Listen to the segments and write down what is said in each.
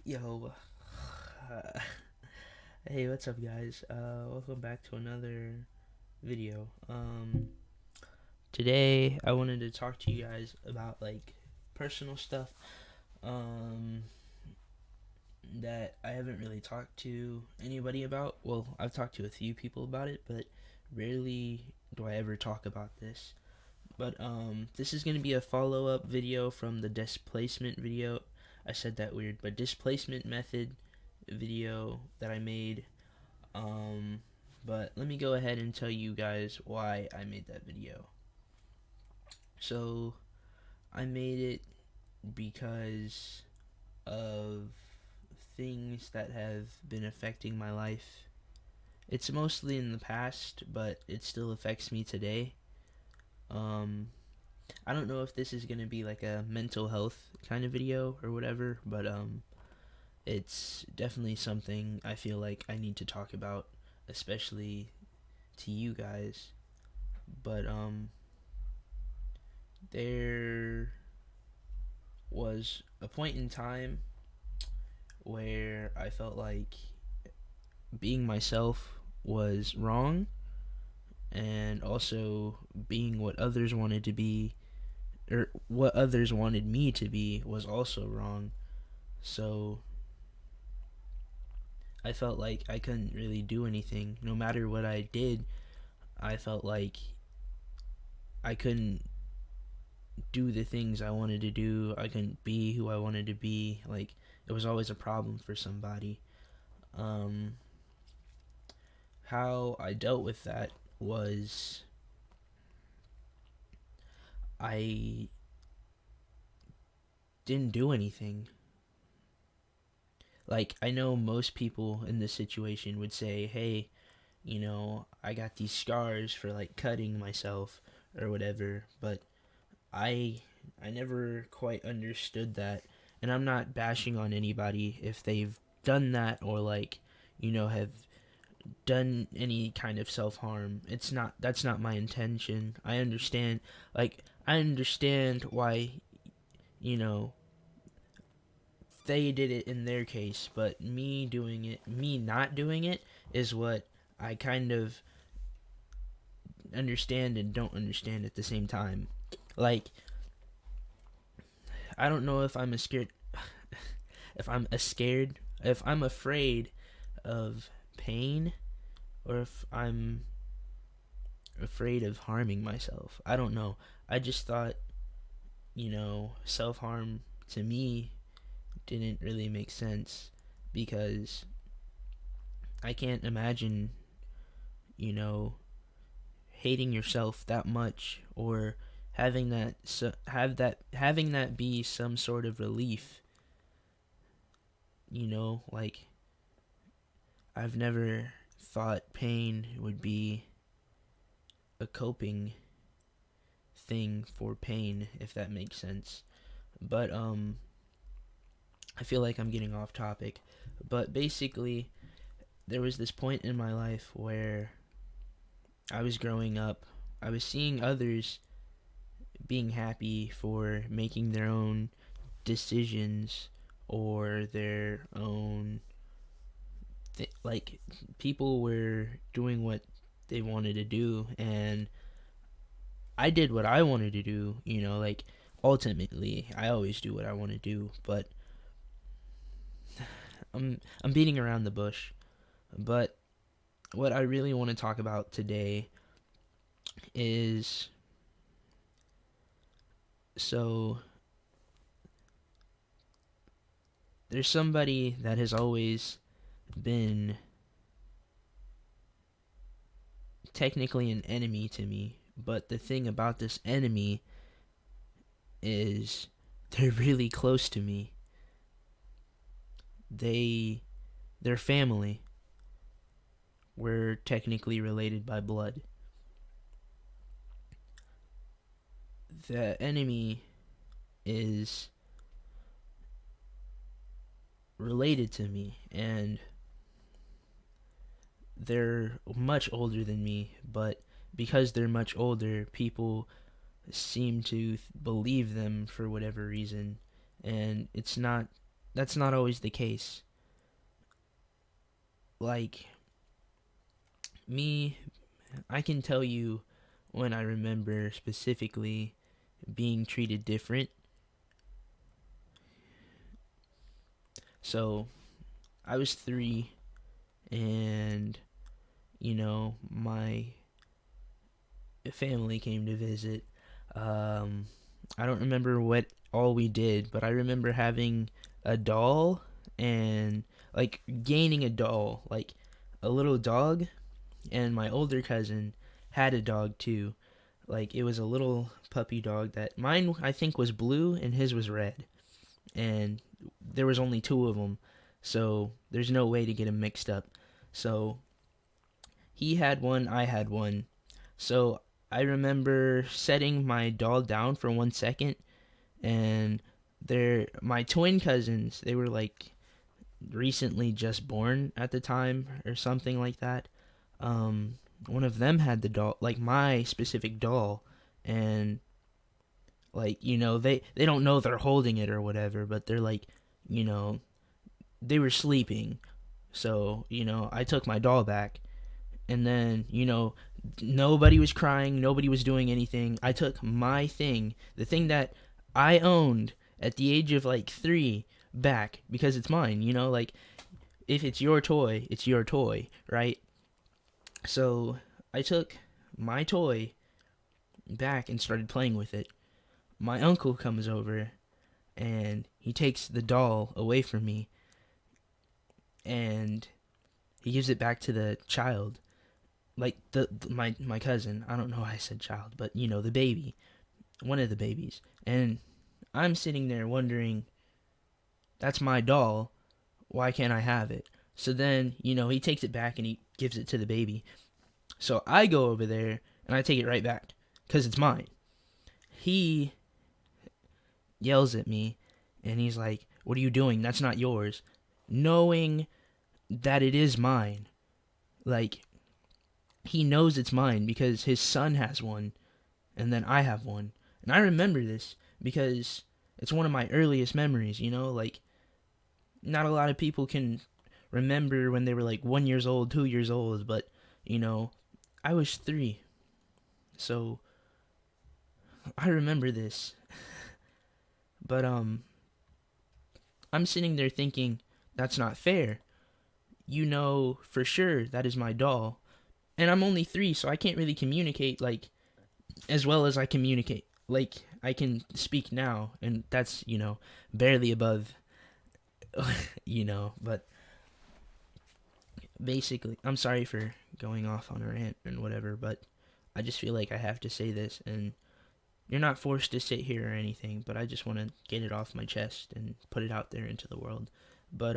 Yo, uh, hey, what's up, guys? Welcome back to another video. Today I wanted to talk to you guys about like personal stuff, um, that I haven't really talked to anybody about. Well, I've talked to a few people about it, but rarely do I ever talk about this. But this is gonna be a follow-up video from the displacement video. I said that weird, but displacement method video that I made. Um, but let me go ahead and tell you guys why I made that video. So, I made it because of things that have been affecting my life. It's mostly in the past, but it still affects me today. Um, I don't know if this is going to be like a mental health kind of video or whatever, but it's definitely something I feel like I need to talk about, especially to you guys. But there was a point in time where I felt like being myself was wrong, and also being what others wanted to be, or what others wanted me to be, was also wrong. So I felt like I couldn't really do anything. No matter what I did, I felt like I couldn't do the things I wanted to do. I couldn't be who I wanted to be. Like, it was always a problem for somebody. Um, how I dealt with that was I didn't do anything. Like, I know most people in this situation would say, hey, I got these scars for like cutting myself or whatever, but I I never quite understood that, and I'm not bashing on anybody if they've done that or like, have done any kind of self-harm. That's not my intention. I understand why, you know, they did it in their case, but me not doing it is what I kind of understand and don't understand at the same time. Like, I don't know if I'm a scared if I'm afraid of pain, or if I'm afraid of harming myself. I don't know. I just thought, self-harm to me didn't really make sense, because I can't imagine, you know, hating yourself that much, or having that be some sort of relief. Like, I've never thought pain would be a coping thing for pain, if that makes sense. But I feel like I'm getting off topic. But basically, there was this point in my life where I was growing up. I was seeing others being happy for making their own decisions, or their own like, people were doing what they wanted to do, and I did what I wanted to do. Like, ultimately I always do what I want to do, but I'm beating around the bush. But what I really want to talk about today is, so there's somebody that has always been technically an enemy to me, but the thing about this enemy is they're really close to me. They're family. We're technically related by blood. The enemy is related to me, and they're much older than me, but because they're much older, people seem to believe them for whatever reason, and it's not that's not always the case. Like me, I can tell you when I remember specifically being treated different. So I was 3, and my family came to visit. Um, I don't remember what all we did, but I remember having a doll and like gaining a doll, like a little dog, and my older cousin had a dog too. Like it was a little puppy dog that mine I think was blue and his was red. And there was only 2 of them. So there's no way to get them mixed up. So he had one, I had one. So I remember setting my doll down for 1 second, and my twin cousins, they were like recently just born at the time or something like that. One of them had the doll, like my specific doll, and like they don't know they're holding it or whatever, but they're like, you know, they were sleeping. So I took my doll back, and then nobody was crying, nobody was doing anything. I took my thing, the thing that I owned at the age of like 3, back because it's mine. Like if it's your toy, it's your toy, right? So I took my toy back and started playing with it. My uncle comes over and he takes the doll away from me and he gives it back to the child, like my cousin. I don't know why I said child, but the baby, one of the babies. And I'm sitting there wondering, that's my doll, why can't I have it? So then he takes it back and he gives it to the baby. So I go over there and I take it right back because it's mine. He yells at me and he's like, "What are you doing? That's not yours." Knowing that it is mine. Like, he knows it's mine because his son has one and then I have one. And I remember this because it's one of my earliest memories, like not a lot of people can remember when they were like 1 year old, 2 years old, but I was 3. So I remember this. But I'm sitting there thinking, that's not fair. For sure that is my doll. And I'm only 3, so I can't really communicate like as well as I communicate. Like I can speak now, and that's barely above but basically, I'm sorry for going off on a rant and whatever, but I just feel like I have to say this, and you're not forced to sit here or anything, but I just want to get it off my chest and put it out there into the world. But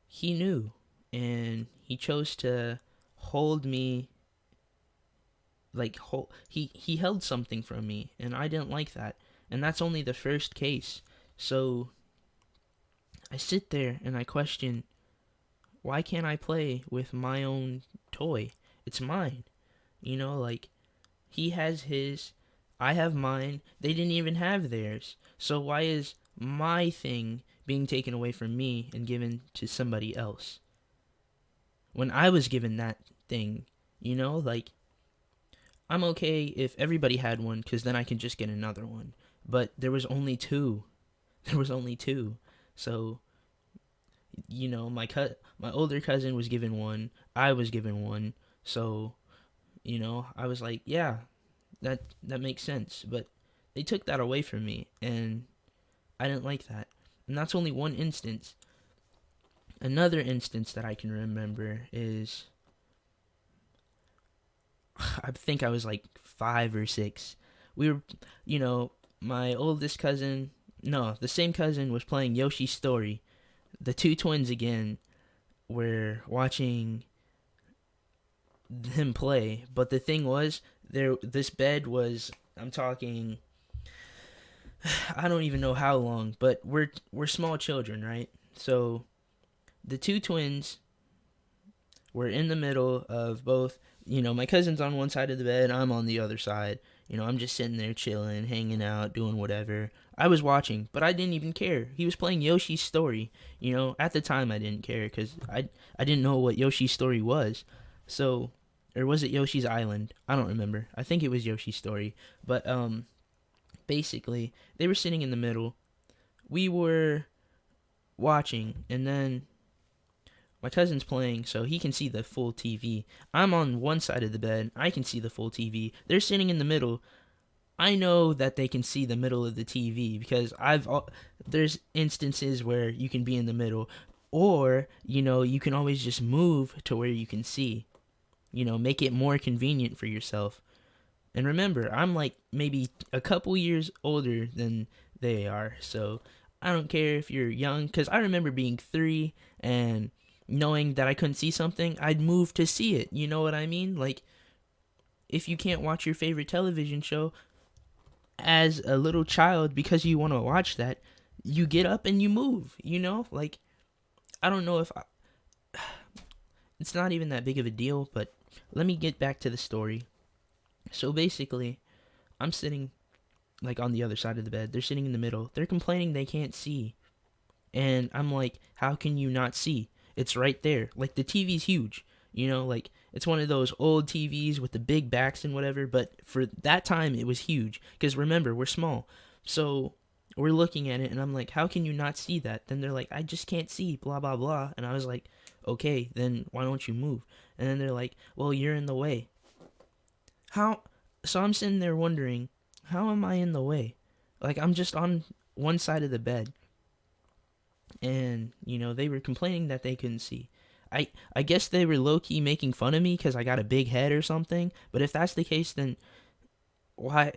he knew, and he chose to hold me, like he held something from me, and I didn't like that. And that's only the first case. So I sit there and I question, why can't I play with my own toy? It's mine. Like he has his, I have mine. They didn't even have theirs. So why is my thing being taken away from me and given to somebody else? When I was given that thing, like I'm okay if everybody had one because then I can just get another one. But there was only 2. There was only 2. So my older cousin was given one. I was given one. So I was like, yeah, that makes sense. But they took that away from me, and I didn't like that. And that's only one instance. Another instance that I can remember is, I think I was like 5 or 6. We were, my oldest cousin, no, the same cousin was playing Yoshi's Story. The 2 twins again were watching him play, but the thing was, this bed was, I'm talking, I don't even know how long, but we're small children, right? So the 2 twins were in the middle of both, my cousin's on one side of the bed, I'm on the other side, I'm just sitting there chilling, hanging out, doing whatever. I was watching, but I didn't even care. He was playing Yoshi's Story. At the time I didn't care because I didn't know what Yoshi's Story was. So, or was it Yoshi's Island? I don't remember. I think it was Yoshi's Story. But basically, they were sitting in the middle. We were watching, and then my cousin's playing, so he can see the full TV. I'm on one side of the bed. I can see the full TV. They're sitting in the middle. I know that they can see the middle of the TV because there's instances where you can be in the middle, or you can always just move to where you can see. Make it more convenient for yourself. And remember, I'm like maybe a couple years older than they are, so I don't care if you're young. Because I remember being 3 and knowing that I couldn't see something, I'd move to see it. You know what I mean? Like, if you can't watch your favorite television show as a little child because you want to watch that, you get up and you move. Like, I don't know if it's not even that big of a deal, but let me get back to the story. So basically, I'm sitting like on the other side of the bed. They're sitting in the middle. They're complaining they can't see. And I'm like, how can you not see? It's right there. Like, the TV's huge. Like, it's one of those old TVs with the big backs and whatever. But for that time, it was huge. Because remember, we're small. So we're looking at it, and I'm like, how can you not see that? Then they're like, I just can't see, blah, blah, blah. And I was like, okay, then why don't you move? And then they're like, well, you're in the way. How? So I'm sitting there wondering, how am I in the way? Like, I'm just on one side of the bed. And, they were complaining that they couldn't see. I guess they were low-key making fun of me because I got a big head or something. But if that's the case, then why?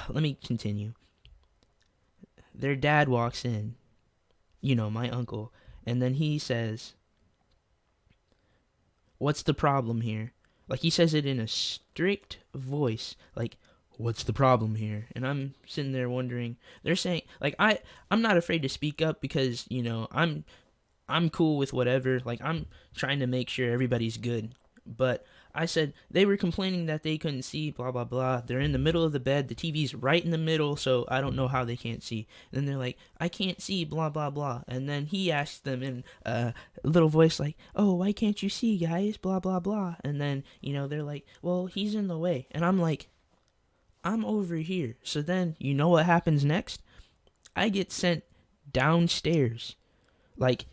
Let me continue. Their dad walks in, my uncle. And then he says, what's the problem here? Like, he says it in a strict voice. Like, what's the problem here? And I'm sitting there wondering. They're saying, like, I'm not afraid to speak up because, I'm cool with whatever. Like, I'm trying to make sure everybody's good. But I said, they were complaining that they couldn't see, blah, blah, blah. They're in the middle of the bed. The TV's right in the middle, so I don't know how they can't see. And then they're like, I can't see, blah, blah, blah. And then he asked them in a little voice like, oh, why can't you see, guys, blah, blah, blah. And then, they're like, well, he's in the way. And I'm like, I'm over here. So then, you know what happens next? I get sent downstairs. Like,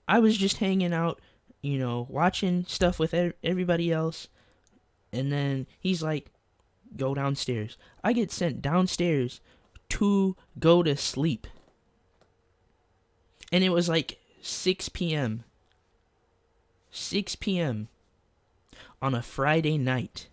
I was just hanging out, watching stuff with everybody else. And then he's like, go downstairs. I get sent downstairs to go to sleep. And it was like 6 p.m. 6 p.m. on a Friday night.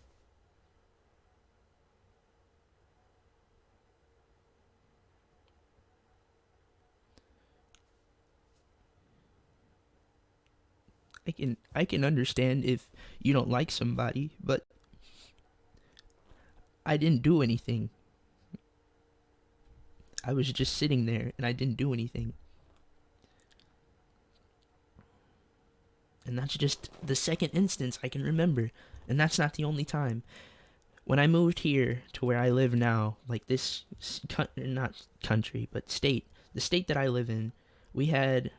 I can understand if you don't like somebody, but I didn't do anything. I was just sitting there and I didn't do anything. And that's just the second instance I can remember. And that's not the only time. When I moved here to where I live now, like this, not country, but state, the state that I live in, we had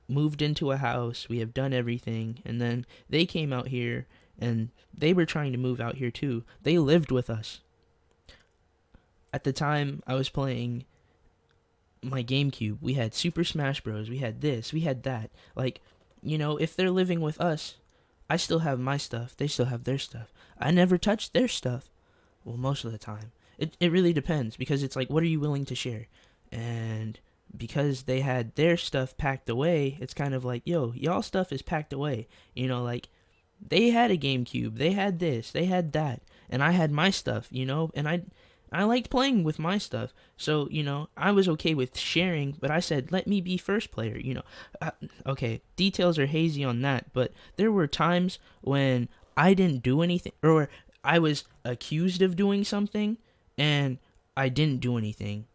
moved into a house, we have done everything, and then they came out here, and they were trying to move out here too. They lived with us. At the time, I was playing my GameCube. We had Super Smash Bros. We had this, we had that. Like, if they're living with us, I still have my stuff, they still have their stuff. I never touched their stuff. Well, most of the time. It really depends, because it's like, what are you willing to share? And because they had their stuff packed away, it's kind of like, yo, y'all stuff is packed away. Like, they had a GameCube, they had this, they had that, and I had my stuff, and I liked playing with my stuff. So, I was okay with sharing, but I said, let me be first player, okay, details are hazy on that, but there were times when I didn't do anything, or I was accused of doing something, and I didn't do anything.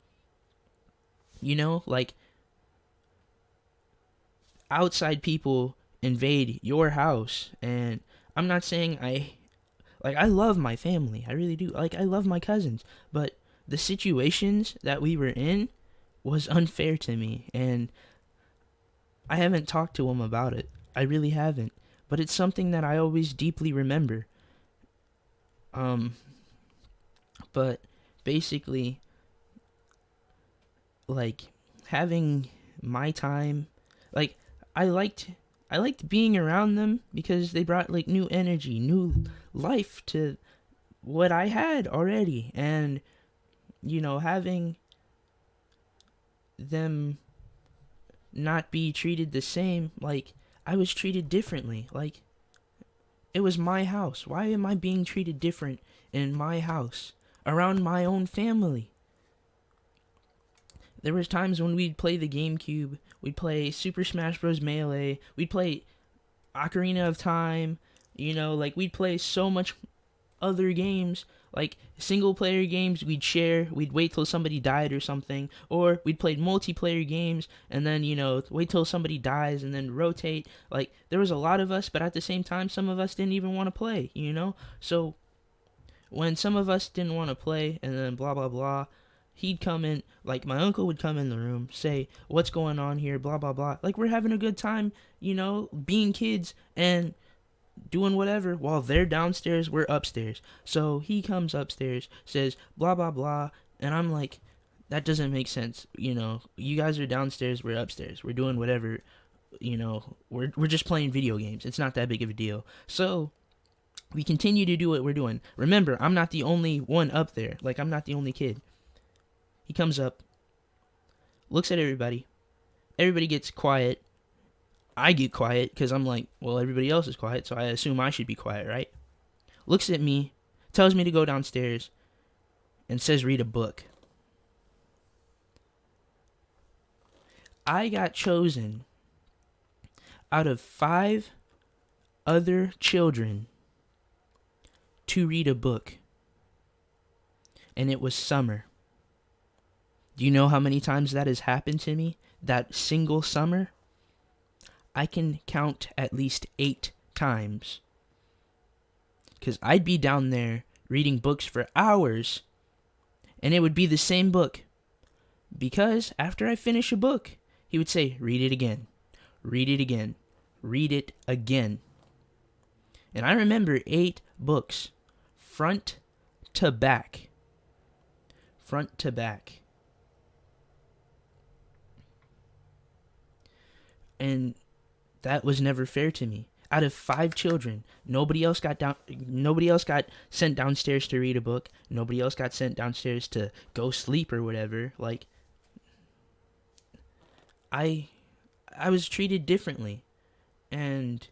Like, outside people invade your house, and I'm not saying Like, I love my family. I really do. Like, I love my cousins. But the situations that we were in was unfair to me. And I haven't talked to them about it. I really haven't. But it's something that I always deeply remember. Um, but basically, like, having my time, like, I liked I liked being around them because they brought like new energy, new life to what I had already. And having them not be treated the same, like, I was treated differently. Like, it was my house. Why am I being treated different in my house around my own family? There was times when we'd play the GameCube, we'd play Super Smash Bros. Melee, we'd play Ocarina of Time, like, we'd play so much other games, like single player games we'd share, we'd wait till somebody died or something, or we'd play multiplayer games and then, wait till somebody dies and then rotate. Like, there was a lot of us, but at the same time, some of us didn't even want to play, So, when some of us didn't want to play and then blah, blah, blah, he'd come in, like, my uncle would come in the room, say, what's going on here, blah, blah, blah. Like, we're having a good time, being kids and doing whatever while they're downstairs, we're upstairs. So he comes upstairs, says blah blah blah, and I'm like, that doesn't make sense. You guys are downstairs, we're upstairs, we're doing whatever. We're just playing video games. It's not that big of a deal. So we continue to do what we're doing. Remember, I'm not the only one up there. Like, I'm not the only kid. He comes up, looks at everybody. Everybody gets quiet. I get quiet because I'm like, well, everybody else is quiet, so I assume I should be quiet, right? Looks at me, tells me to go downstairs, and says read a book. I got chosen out of 5 other children to read a book, and it was summer. Do you know how many times that has happened to me? That single summer? I can count at least 8 times. Because I'd be down there reading books for hours, and it would be the same book. Because after I finish a book, he would say, read it again, read it again, read it again. And I remember 8 books, front to back. Front to back. And that was never fair to me. Out of 5 children, nobody else got sent downstairs to read a book. Nobody else got sent downstairs to go sleep or whatever. Like, I was treated differently, and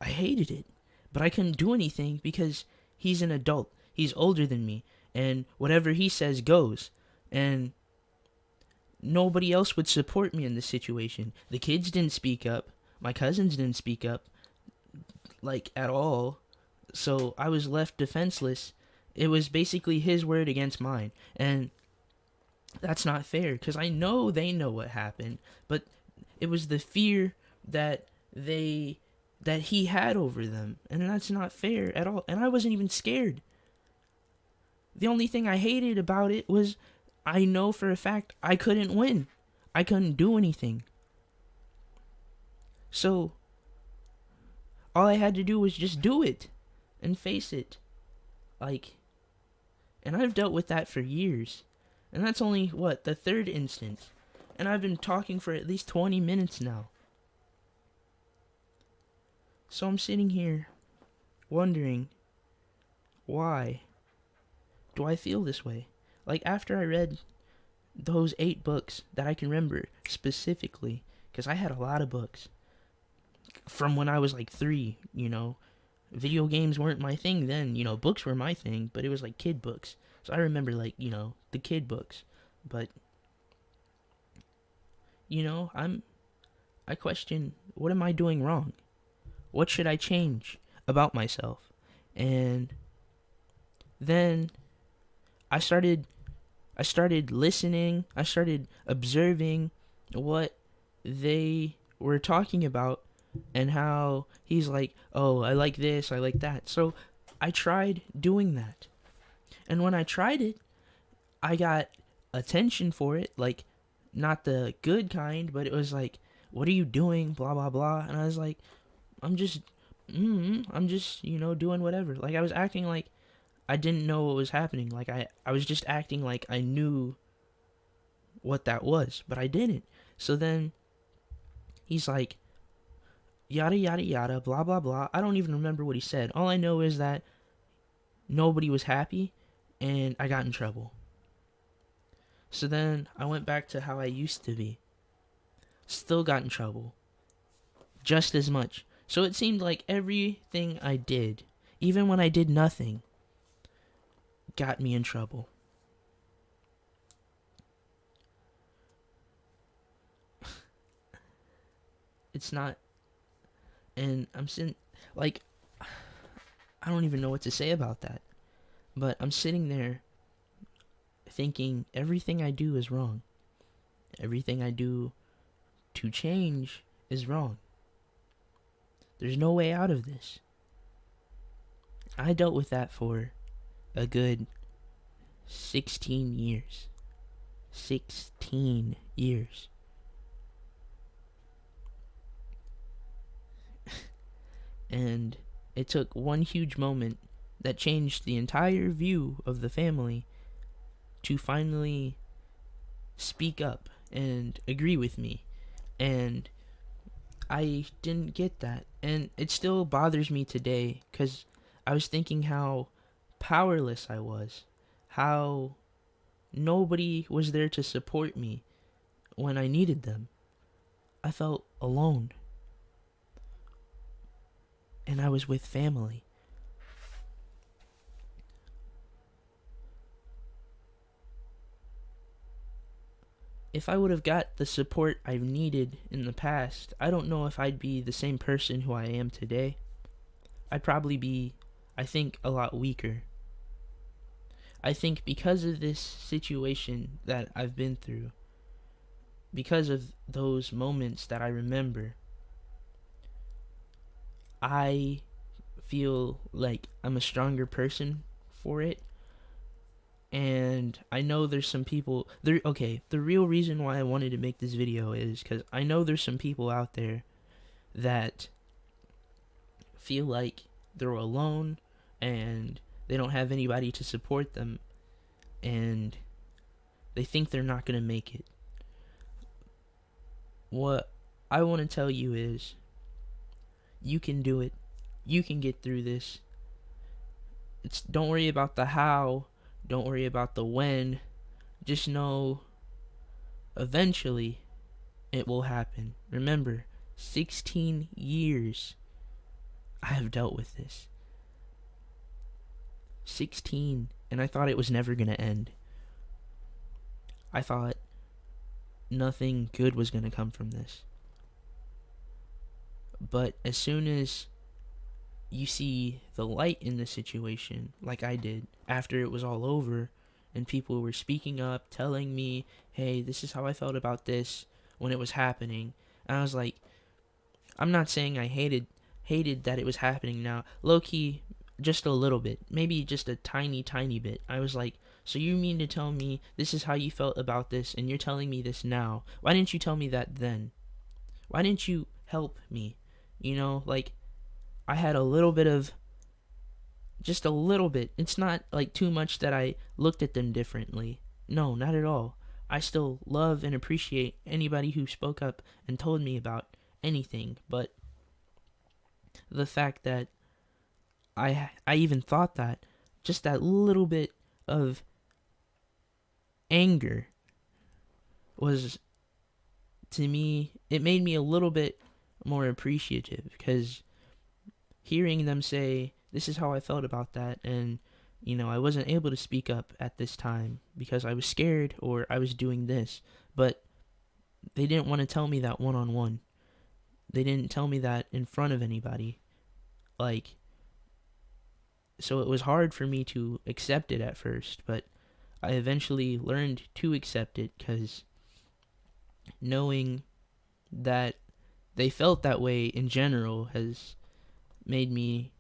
I hated it. But I couldn't do anything because he's an adult. He's older than me, and whatever he says goes. And nobody else would support me in this situation. The kids didn't speak up. My cousins didn't speak up, like, at all. So I was left defenseless. It was basically his word against mine. And that's not fair, because I know they know what happened. But it was the fear that he had over them. And that's not fair at all. And I wasn't even scared. The only thing I hated about it was I know for a fact I couldn't win. I couldn't do anything. So all I had to do was just do it and face it. Like, and I've dealt with that for years. And that's only, the 3rd instance. And I've been talking for at least 20 minutes now. So I'm sitting here wondering, why do I feel this way? Like, after I read those 8 books that I can remember specifically, because I had a lot of books from when I was like 3, Video games weren't my thing then, books were my thing, but it was like kid books. So I remember, like, the kid books. But, I question, what am I doing wrong? What should I change about myself? And then I started listening. I started observing what they were talking about, and how he's like, oh, I like this, I like that. So I tried doing that. And when I tried it, I got attention for it, like not the good kind, but it was like, "What are you doing?" blah blah blah. And I was like, "I'm just I'm just, doing whatever." Like I was acting like I didn't know what was happening. Like I was just acting like I knew what that was, but I didn't. So then he's like, yada yada yada, blah blah blah. I don't even remember what he said. All I know is that nobody was happy and I got in trouble. So then I went back to how I used to be. Still got in trouble. Just as much. So it seemed like everything I did, even when I did nothing, got me in trouble. It's not. And I'm sitting, like, I don't even know what to say about that. But I'm sitting there thinking everything I do is wrong. Everything I do to change is wrong. There's no way out of this. I dealt with that for a good 16 years. 16 years. And it took one huge moment that changed the entire view of the family to finally speak up and agree with me. And I didn't get that. And it still bothers me today because I was thinking how powerless I was. How nobody was there to support me when I needed them. I felt alone. And I was with family. If I would have got the support I've needed in the past, I don't know if I'd be the same person who I am today. I'd probably be, I think, a lot weaker. I think because of this situation that I've been through, because of those moments that I remember, I feel like I'm a stronger person for it. And I know there's some people there. Okay, the real reason why I wanted to make this video is because I know there's some people out there that feel like they're alone and they don't have anybody to support them and they think they're not going to make it. What I want to tell you is you can do it. You can get through this. Don't worry about the how. Don't worry about the when. Just know eventually it will happen. Remember, 16 years I have dealt with this. 16, and I thought it was never going to end. I thought nothing good was going to come from this. But as soon as you see the light in the situation, like I did, after it was all over, and people were speaking up, telling me, hey, this is how I felt about this when it was happening. And I was like, I'm not saying I hated that it was happening now. Low-key, just a little bit. Maybe just a tiny bit. I was like, so you mean to tell me this is how you felt about this, and you're telling me this now? Why didn't you tell me that then? Why didn't you help me? Like, I had a little bit of, just a little bit. It's not like too much that I looked at them differently. No, not at all. I still love and appreciate anybody who spoke up and told me about anything, but the fact that I even thought that, just that little bit of anger was, to me, it made me a little bit more appreciative, because hearing them say, this is how I felt about that, and I wasn't able to speak up at this time because I was scared or I was doing this, but they didn't want to tell me that one-on-one. They didn't tell me that in front of anybody. So it was hard for me to accept it at first, but I eventually learned to accept it, because knowing that they felt that way in general has made me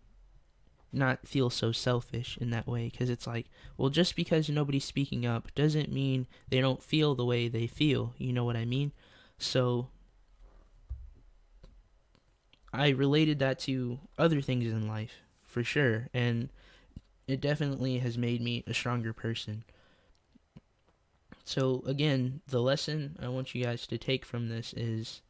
not feel so selfish in that way, because it's like, well, just because nobody's speaking up doesn't mean they don't feel the way they feel, you know what I mean? So I related that to other things in life for sure, and it definitely has made me a stronger person. So again, the lesson I want you guys to take from this is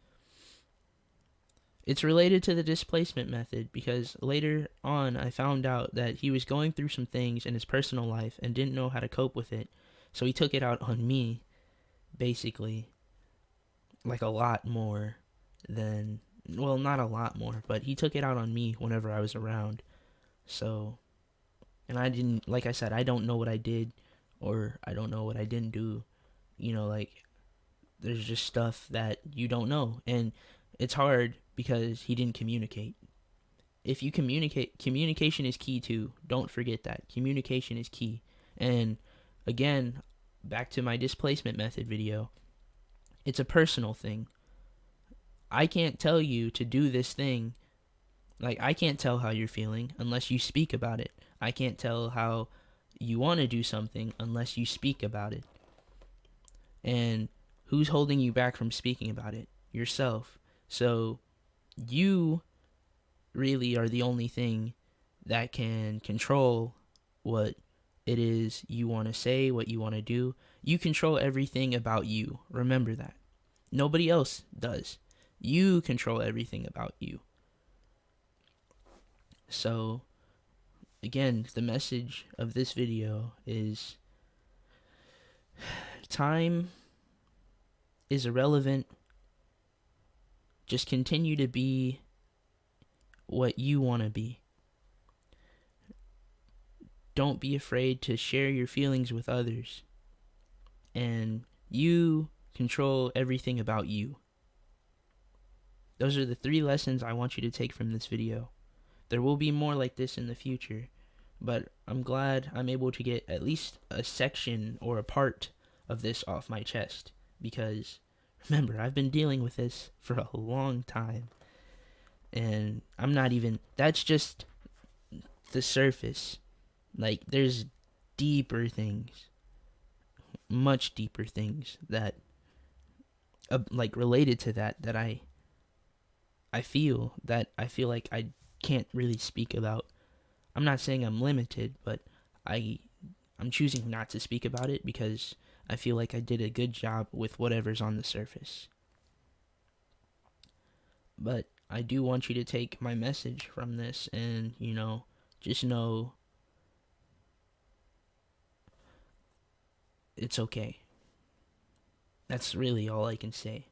it's related to the displacement method, because later on I found out that he was going through some things in his personal life and didn't know how to cope with it. So he took it out on me, basically, like a lot more than, well, not a lot more, but he took it out on me whenever I was around. So, and I didn't, like I said, I don't know what I did or I don't know what I didn't do. Like, there's just stuff that you don't know. And it's hard because he didn't communicate. If you communicate, communication is key too. Don't forget that. Communication is key. And again, back to my displacement method video, it's a personal thing. I can't tell you to do this thing. Like, I can't tell how you're feeling unless you speak about it. I can't tell how you want to do something unless you speak about it. And who's holding you back from speaking about it? Yourself. So you really are the only thing that can control what it is you want to say, what you want to do. You control everything about you. Remember that. Nobody else does. You control everything about you. So, again, the message of this video is time is irrelevant. Just continue to be what you want to be. Don't be afraid to share your feelings with others. And you control everything about you. Those are the 3 lessons I want you to take from this video. There will be more like this in the future, but I'm glad I'm able to get at least a section or a part of this off my chest, because remember, I've been dealing with this for a long time, and that's just the surface. Like, there's deeper things, much deeper things that like related to that I feel like I can't really speak about. I'm not saying I'm limited, but I'm choosing not to speak about it because I feel like I did a good job with whatever's on the surface. But I do want you to take my message from this and, just know it's okay. That's really all I can say.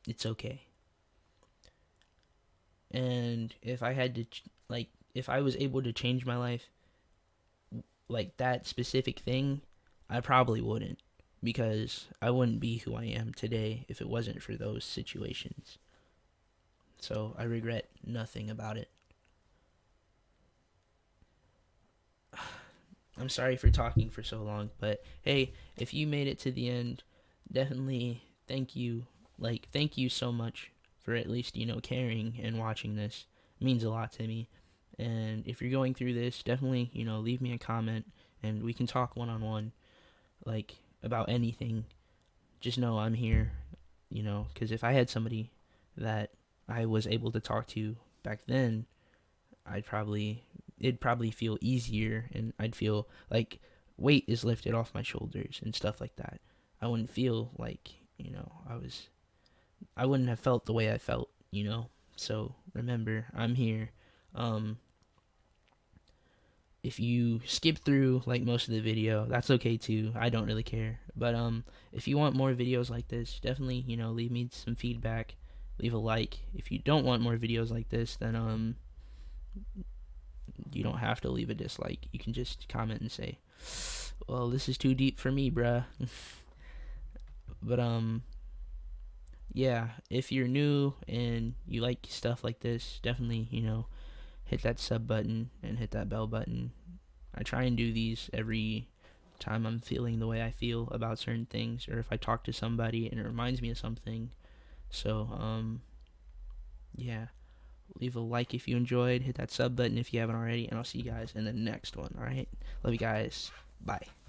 It's okay. And if I had to, if I was able to change my life, like that specific thing, I probably wouldn't, because I wouldn't be who I am today if it wasn't for those situations. So I regret nothing about it. I'm sorry for talking for so long, but hey, if you made it to the end, definitely thank you. Thank you so much for at least, caring and watching this. It means a lot to me. And if you're going through this, definitely, leave me a comment and we can talk one-on-one, about anything. Just know I'm here, because if I had somebody that I was able to talk to back then, it'd probably feel easier, and I'd feel like weight is lifted off my shoulders and stuff like that. I wouldn't feel like, I wouldn't have felt the way I felt, So remember, I'm here. If you skip through most of the video, that's okay too. I don't really care. But if you want more videos like this, definitely, leave me some feedback. Leave a like. If you don't want more videos like this, then you don't have to leave a dislike. You can just comment and say, well, this is too deep for me, bruh. But yeah, if you're new and you like stuff like this, definitely, hit that sub button and hit that bell button. I try and do these every time I'm feeling the way I feel about certain things, or if I talk to somebody and it reminds me of something. So yeah, Leave a like if you enjoyed. Hit that sub button if you haven't already. And I'll see you guys in the next one. All right. Love you guys. Bye.